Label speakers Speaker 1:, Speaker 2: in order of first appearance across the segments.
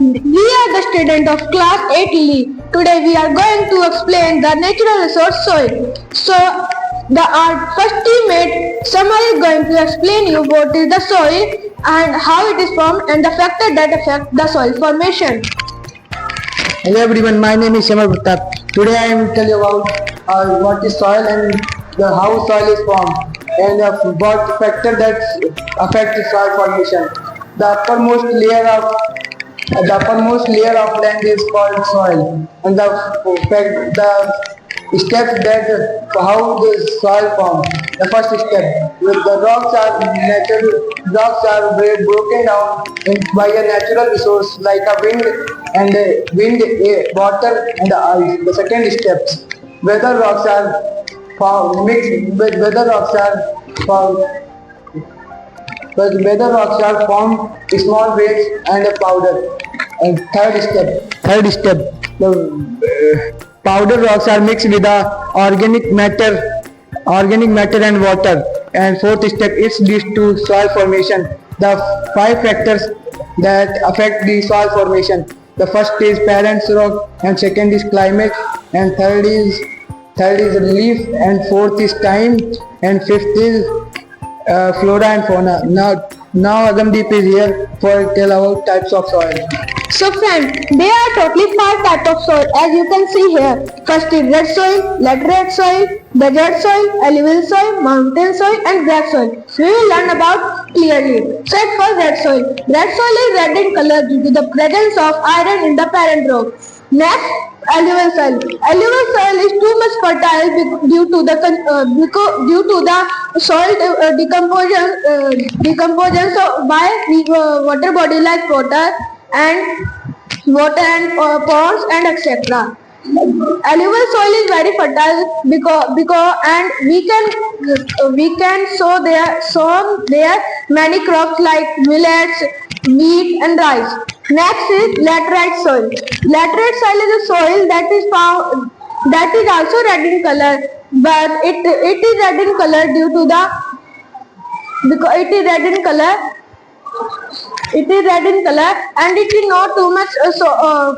Speaker 1: We are the student of class 8 Today we are going to explain the natural resource soil. So our first teammate Sama is going to explain you what is the soil and how it is formed and the factors that affect the soil formation.
Speaker 2: Hello everyone, my name is Shamal Pratap. Today I will tell you about what is soil and how soil is formed and what factor that affect soil formation. The uppermost layer of land is called soil, and the steps that how the soil forms. The first step, the rocks are broken down by a natural resource like a wind, water, and ice. The second step, whether rocks are found mixed with whether rocks are found but whether rocks are formed small waves and a powder. And third step, the powder rocks are mixed with the organic matter and water. And fourth step is leads to soil formation. The five factors that affect the soil formation. The first is parent rock, and second is climate, and third is relief, and fourth is time, and fifth is flora and fauna. Now Agamdeep is here for tell about types of soil.
Speaker 1: So friends, there are totally 5 types of soil as you can see here. First is red soil, laterite soil, desert soil, alluvial soil, mountain soil and black soil. We will learn about clearly. So at first red soil. Red soil is red in color due to the presence of iron in the parent rock. Next, alluvial soil. Alluvial soil is too much fertile due to the soil decomposition by water body like water and ponds and etc. Alluvial soil is very fertile because and we can sow there many crops like millets, wheat and rice. Next is laterite soil. Laterite soil is a soil that is also red in color, but it is red in color due to because it is red in color. It is red in color and it is not too much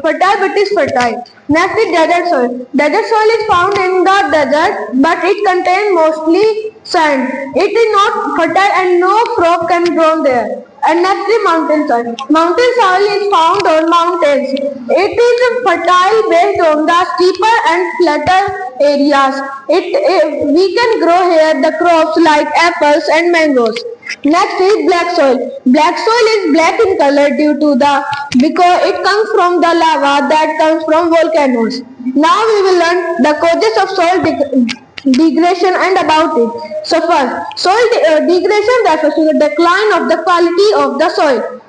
Speaker 1: fertile but is fertile. Next is desert soil. Desert soil is found in the desert but it contains mostly sand. It is not fertile and no crop can grow there. And next is mountain soil. Mountain soil is found on mountains. It is fertile based on the steeper and flatter areas. We can grow here the crops like apples and mangoes. Next is black soil. Black soil is black in color because it comes from the lava that comes from volcanoes. Now we will learn the causes of soil degradation and about it. So first, soil degradation refers to the decline of the quality of the soil.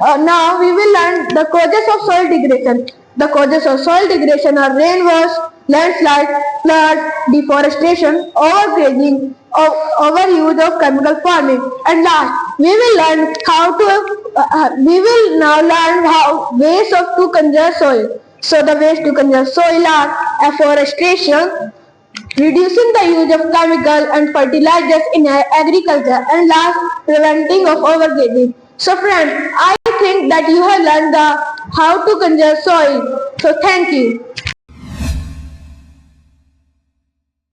Speaker 1: Now we will learn the causes of soil degradation. The causes of soil degradation are rainwash, landslide, flood, deforestation, overgrazing, overuse of chemical farming. And last, we will now learn ways to conserve soil. So the ways to conserve soil are afforestation, reducing the use of chemical and fertilizers in agriculture, and last, preventing of overgrazing. So friends, I think that you have learned how to conserve soil. So thank you.